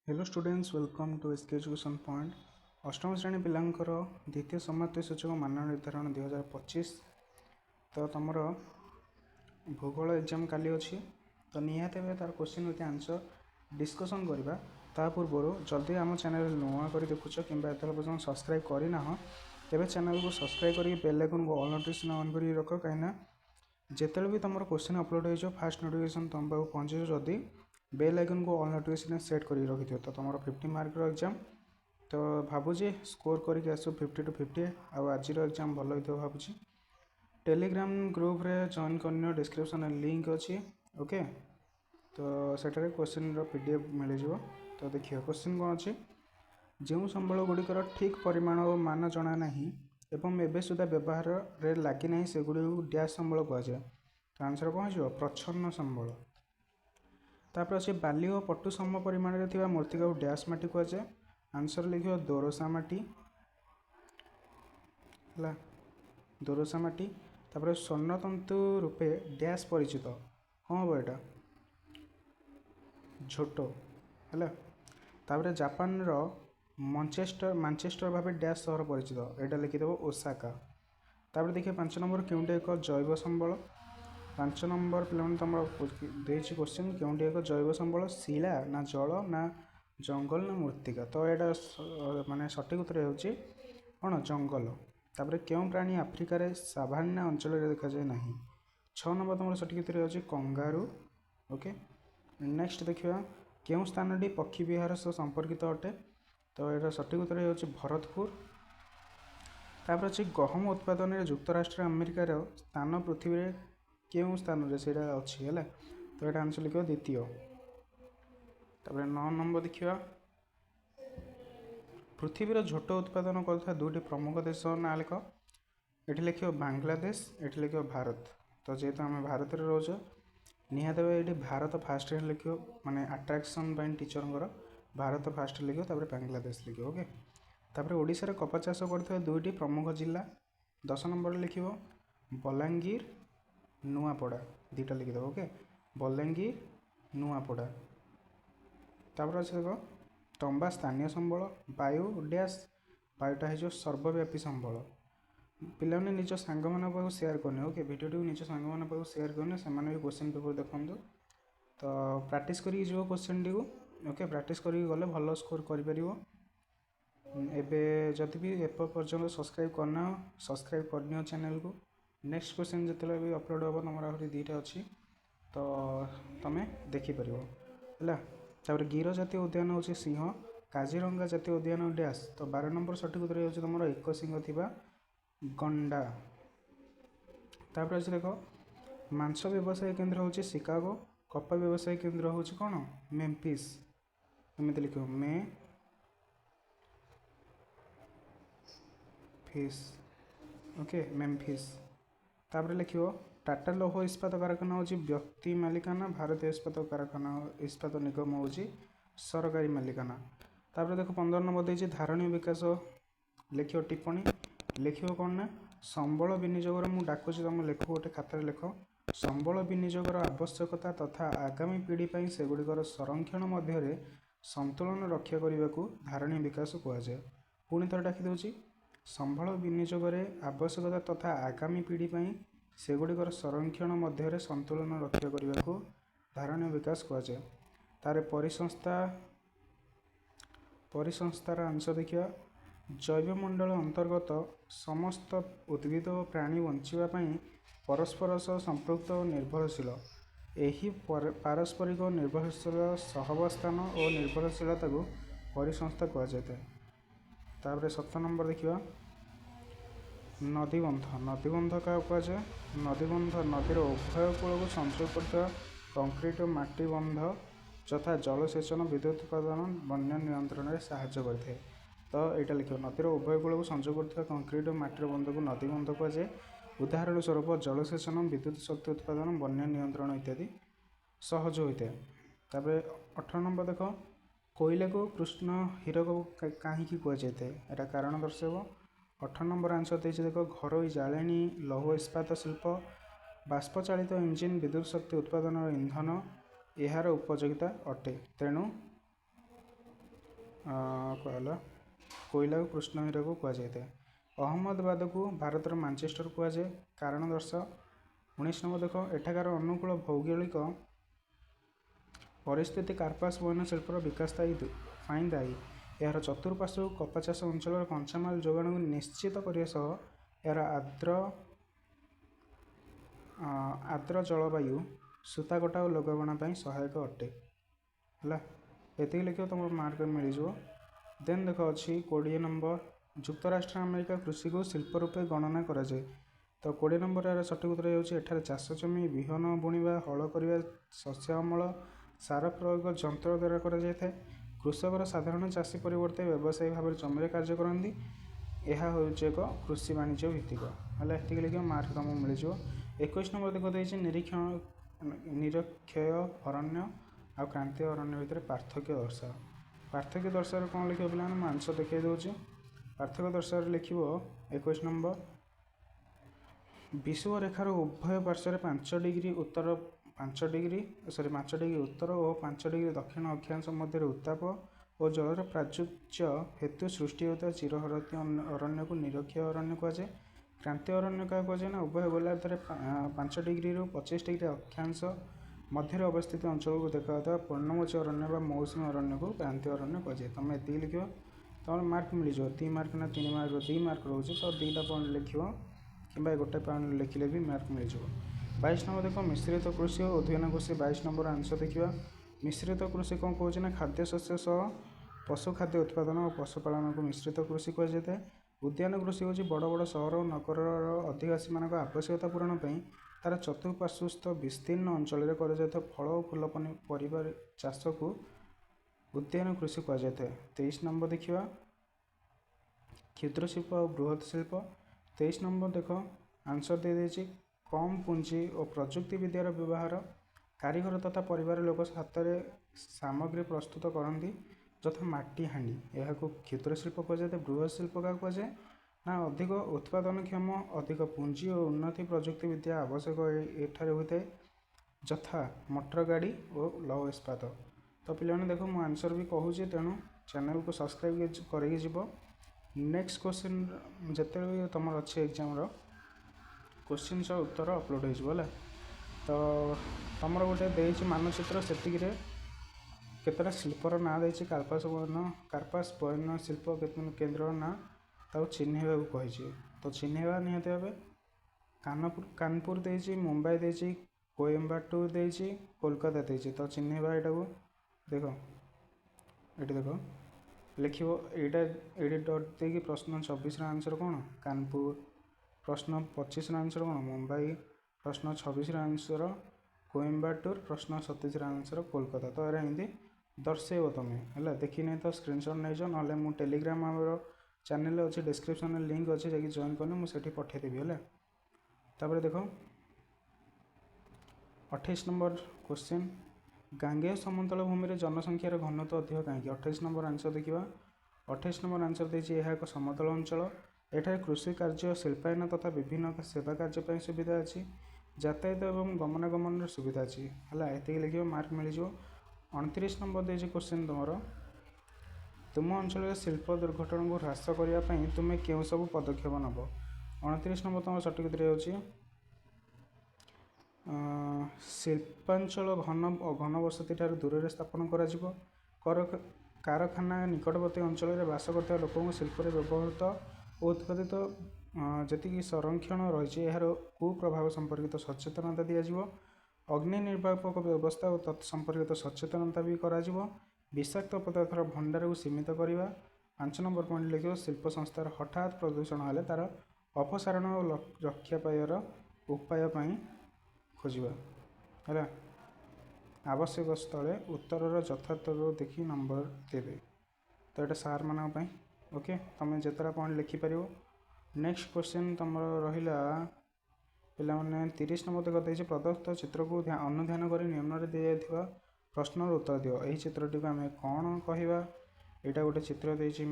Hello students welcome to SK education point अष्टम श्रेणी पिलांकर द्वितीय समाप्ति सूचक मान निर्धारण 2025 तो तुम भूगोल एग्जाम काली अच्छी तो निहाती भाव तार क्वेश्चन विथ आंसर डिस्कसन करवा ता पूर्व जदि आम चैनल नुआ कर देखुच कि पर्यटन सब्सक्राइब करना तेरे चैनल को सब्सक्राइब कर बेल आइकन को ऑल नोटिफिकेशन ऑन कर रख कहीं जिते भी तुम क्वेश्चन अपलोड हो फास्ट नोटिफिकेशन तुम पाक पहुँचे जदि बेल आइकन को ऑल नोटिफिकेशन सेट कर रखि तो तुम 50 मार्क एग्जाम तो भावुची स्कोर करके आस 50 to 50 आज एग्जाम भल हो भावुची टेलीग्राम ग्रुप रे जॉइन कर डिस्क्रिप्शन लिंक अच्छी ओके तो सेठारे क्वेश्चन पीडीएफ मिल जाव तो देखिए क्वेश्चन कौन अच्छी जो संबल गुड़िकर ठीक परिमाण और मान जना ना एवं एवं सुधा व्यवहार रे लगी ना से डैश संबल कहुए तो आंसर कौन हो प्रच्छन्न संबल तापर अच्छे बाली और पटु सम परिमाण में मूर्तिका को डैश माटी कहुए आंसर लिख दोरसा माटी है दोरसा माटी तापर स्वर्णतंतु रूपे डैश परिचित कौन हम यहाँ झोटो है तापर जापान रो मानचेस्टर भाव डैश सहर परिचित यहाँ लिखिदेव ओसाका तापर देखिए 5 नंबर क्योंटे एक जैव संबल 5 नंबर पे तुम देती क्वेश्चन क्योंटे एक जैव संबल शिला ना जल ना जंगल ना मूर्तिका तो यहाँ माने सठिक उत्तर होची कौन जंगल तापर क्यों प्राणी आफ्रिकार साभान्ना अंचल देखा जाए ना 6 नंबर तुम सठिक उत्तर होची कंगारू ओके नेक्स्ट देखिए क्यों स्थान पक्षी विहार सह संपर्कित अटे तो यहाँ सठिक उत्तर होची भरतपुर तापर अच्छी गहम उत्पादन में युक्तराष्ट्र अमेरिकार स्थान पृथ्वी रे क्यों स्थान रे सेटा अच्छी है तो यहाँ आंसर लिख द्वितीय तापर 9 नंबर देखिए पृथ्वीर झोट उत्पादन कर दुईटी प्रमुख देश ना लिख ये लिख बांग्लादेश ये लिख भारत तो जेहेतु आम भारत में रोच निहाती ये भारत फास्ट लिख माने अट्राक्शन टीचर भारत फास्ट लिख बांग्लादेश लिख ओके तापर ओडिशा रे कपा चाष कर दुईटी प्रमुख जिला 10 नंबर लिख बलांगीर नुआपड़ा दुईटा लिखिदेव ओके बलांगीर नुआपड़ा तापर अच्छे देख तंबा स्थानीय संबल वायु डैश वायुटा है सर्वव्यापी संबल पिला निज सांग मान सेयार करने ओके भिडियो निज सांग मान सेयार करने से भी क्वेश्चन पेपर देखूँ तो प्राक्ट करी क्वेश्चन टी ओके प्राक्ट करी गले भल स्कोर कर जदि भी एपर्यंत सब्सक्राइब करना सब्सक्राइब करनी चैनल को नेक्स्ट क्वेश्चन जिते भी अपलोड हम तुम आहरी दुईटा अच्छी तो तुम्हें देखिपर है गिर जातीय उद्यान हूँ सिंह काजीरंगा जातीय उद्यान डैश तो 12 नंबर सठिक उत्तर हो तुम एक सिंह थिबा गंडा तापर अच्छे देख मांस व्यवसाय केन्द्र हूँ शिकागो कपा व्यवसाय केन्द्र हूँ कौन मेम्फिस एमती लिख मे फिश ओके मेम्फिस तापर लिख टाटा लौह इस्पात कारखाना हूँ व्यक्ति मालिकाना भारतीय इस्पात निगम हूँ सरकारी मालिकाना तापर देख 15 नंबर देती धारणीय विकास लिख टिप्पणी लिख कौन ना संबल विनियोगर मुझे डाकुची तुम लेख गोटे खातार लेख संबल विनियोगर आवश्यकता तथा आगामी पीढ़ी सेगुड़िकर संरक्षण मध्य संतुलन रक्षा करने को धारणीय विकास कहुए पुणी थर डाकी दूसरी संबल विनियोगर आवश्यकता तथा आगामी पीढ़ी सेगुड़िकर संरक्षण मध्य संतुलन रक्षा करने को धारणीय विकास कहुए तार परिसंस्थार आंसर देखिए जैवमंडल अंतर्गत समस्त उद्भिद और प्राणी बंचापी परस्पर सह संपृक्त और निर्भरशील यही पारस्परिक निर्भरशील सहवस्थान और निर्भरशीलता को परिसंस्था कहुए तापर 7 नंबर देखिए नदीबंध क्या कहुए नदीबंध नदीर उभय कूल को संयोग कर कंक्रीट और माटी बंध यथा जलसेचन विद्युत उत्पादन बन्या नियंत्रण में साहाय्य करते तो यहाँ लिख नदीर उभय कूल को संयोग कर कंक्रीट और माटीर बंध को नदीबंध कहुए उदाहरण स्वरूप जलसेचन विद्युत शक्ति उत्पादन बन्या नियंत्रण इत्यादि सहज होता है 18 नंबर देख कोयला को कृष्ण हीरक कहीं कहुए यहाँ कारण दर्शाव 18 नंबर आंसर देती देख घर जाले लौह इस्पात शिल्प बाष्पचालित इंजिन विद्युत शक्ति उत्पादन इंधन यार उपयोगिता अटे तेणु कहला कोयला को कृष्ण हीरा को कहुए। अहमदाबाद को भारतर मानचेस्टर कहुए। कारण दर्श 19 नंबर देख एठाकार अनुकूल भौगोलिक परिस्थिति कार्पास बयन शिल्पर विकास दायी। यार चतुर्पार्श्व कपा चाष अंचल कंचामाल जोगाण को निश्चित करने सह यार आर्द्र जलवायु सूताकटा और लगबणा सहायक अटे है। ये लिख तुम मार्क मिल जाव। देन देख अच्छी 20 नंबर युक्तराष्ट्र अमेरिका कृषि को शिल्प रूपे गणना कराए। तो 20 नंबर यार सठिक उत्तर होठार चाष जमी विहन बुणवा हल करवा शस्य अमल सार प्रयोग जंत्र द्वारा कराए। कृषक साधारण चाषी परिवर्ते व्यवसायी भाव में जमी कार्य करती। यह हूँ एक कृषि वाणिज्य भित्तिक है। ये लिख मार्क तुमको मिल जाव। 21 नंबर देख देती निरक्षय अरण्य आ क्रांतीय अरण्य भितर पार्थक्य दर्शाओ। पार्थक्य दर्शार कौन लिख पे मैं आंसर देखा दूसरी। पार्थक्य दर्शार लिख 21 नंबर विषुव रेखार उभय पार्श्व 5 डिग्री उत्तर 5 डिग्री उत्तर और 5 डिग्री दक्षिण अक्षांश मध्य उत्ताप और जलर प्राचुर्य हेतु सृष्टि होता चिरहरती अरण्य को निरक्षय अरण्य कहुए। क्रांतीय अरण्य क्या कहुए ना उभय गोलार्धर 5 डिग्री 25 डिग्री अक्षांश मध्य अवस्थित अंचल को देखा पर्णमोची अरण्य व मौसुमी अरण्य को क्रांतीय अरण्य कहुए। तुम ये लिख तुम मार्क मिल जाव। 3 मार्क ना 3 मार्क 2 मार्क रोचे तो 2टा पॉइंट लिख कि गोटे पॉइंट लिखिले भी मार्क मिल जाव। 22 नंबर देख मिश्रित कृषि और उद्यान कृषि 22 नंबर आंसर देखा। मिश्रित कृषि कौन कहे ना खाद्य शस्य सह पशु खाद्य उत्पादन और पशुपालन को मिश्रित कृषि कहुए। उद्यान कृषि हूँ बड़ बड़ सहर और नगर अधिवासी मान आवश्यकता पूरण तार चतुर्पार्श्वस्थ विस्तीर्ण अंचल फल और फूल पनीपरिया चाष को उद्यान कृषि कहुए। 23 नंबर देखा क्षुद्र शिल्प और बृहत शिल्प। 23 नंबर देख आंसर दे देछि कम पुंजी और प्रजुक्ति विद्यार व्यवहार कारीगर तथा परिवार लोक हाथ में सामग्री प्रस्तुत करती जथा माटी हांडी यह क्षुद्र शिल्प कहुए। बृहत शिल्प क्या कहुए ना अधिक उत्पादनक्षम अधिक पुंजी और उन्नति प्रजुक्ति विद्या आवश्यक एठारे होता है जथा मोटर गाड़ी और लौह इस्पात। तो पे देख मु आंसर भी कहूँ तेणु चैनल को सब्सक्राइब कर। नेक्स्ट क्वेश्चन जिते तुम अच्छे एग्जाम क्वेश्चन उत्तर अपलोड हो तो तुम गोटे देती मानचित्र से केतटा शिल्पर ना देती कार्पास बयन शिल्प केन्द्र ना चिन्हवा को कही। तो चिन्हवा निहत भाव कानपुर देती मुंबई देती कोयम्बाटूर देती कोलकाता देती। तो चिन्हवा यहाँ को देख ये देख लिख ये डट दे प्रश्न 24 आंसर कौन कानपुर प्रश्न 25 आंसर कौन मुंबई प्रश्न 26 आंसर कोयम्बाटूर प्रश्न 27 आंसर कोलकाता। तो यार एमती दर्शेब तुम्हें है देखी नहीं तो स्क्रीनशॉट नहीं जाओ ना मु टेलीग्राम आम चैनल अच्छे डिस्क्रिप्शन लिंक अच्छे जाकि जॉइन करनी मुझे पठेदेवी है। तापर देख 28 नंबर क्वेश्चन गांगेय समतल भूमि में जनसंख्यार घनत्व अधिक कहीं। 28 नंबर आंसर देखा। 28 नंबर आंसर देती यह एक समतल अंचल एठार कृषि कार्य शिल्पायन तथा विभिन्न सेवा कार्य सुविधा अच्छी यातायात और गमनागमन सुविधा अच्छी है। ये लिख मार्क मिल जाव। 29 नंबर देती क्वेश्चन तुम अंचल शिल्प दुर्घटना को ह्रास करने तुम्हें क्यों सब पदक्षेप नब। 29 नंबर तुम सठिक उत्तर होची शिल्पांचल घनबसति ठार दूर स्थापन कर कारखाना निकटवर्ती अंचल में बास करता लोक शिल्प व्यवहृत और उत्पादित जी संरक्षण रही यार कुप्रभाव संपर्कित सचेतनता दिज्व। अग्नि निर्वापक व्यवस्था और तत्संपर्कित सचेतनता भी करा विषाक्त पदार्थर भंडार को सीमित करवा। 5 नंबर पॉइंट लिख शिल्प संस्थार हठात प्रदूषण हेले तार अपसारण और रक्षा पाइबार उपाय खोजा है। आवश्यक स्थले उत्तर यथार्थ देखी नंबर देवे। तो ये सार मान ओके तुम जितना पॉइंट लिखिपर। नेक्स्ट क्वेश्चन तुम रहा पे 30 नंबर देख प्रदत्त चित्र को अनुध्यान कर निम्न दिया प्रश्न उत्तर दियो। यही चित्रटी को आम कौन कहवा यहाँ गोटे चित्र देती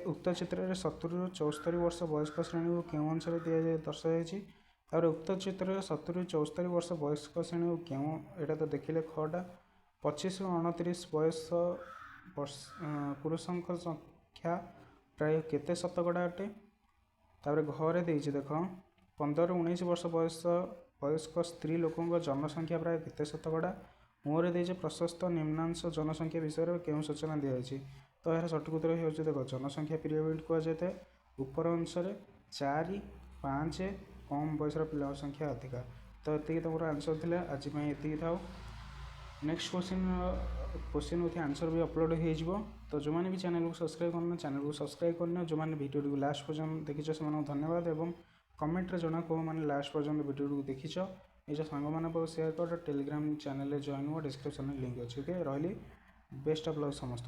उक्त चित्र में 70 ରୁ 74 वर्ष वयस्क श्रेणी को क्यों अंशर दर्शाई। उक्त चित्र में 70 ରୁ 74 वर्ष वयस्क श्रेणी को क्यों यहाँ तो देखिले खटा 25 ରୁ 29 वर्ष पुरुषଙ୍କ संख्या प्राय केते शतकड़ा अटे तापर घरे देइछि देख 15-19 वर्ष वयस्क स्त्री लोकों जनसंख्या प्राय केते शतकड़ा मुहरे देइछि प्रशस्त निम्नांश जनसंख्या विषय में केउं सूचना दिया जाइछि तो यार सठिक उत्तर हो देख जनसंख्या पीरियड को जाए ऊपर अंश 4-5 कम बयस पिला संख्या अधिका तो ये तुम आंसर थिला आज ये था नेक्स्ट क्वेश्चन विथ आंसर भी अपलोड हो तो जो मैंने भी चैनल को सब्सक्राइब करना चैनल को सब्सक्राइब करना जो मैंने वीडियो को लास्ट पर्यंत देखिछ से धन्यवाद एवं कमेंट रे जना को मैंने लास्ट पर्यंत वीडियो को देखिछ निज सांग मान शेयर कर टेलीग्राम चैनल जॉइन हुआ डिस्क्रिप्शन लिंक अच्छे ओके रही बेस्ट ऑफ लक समस्त।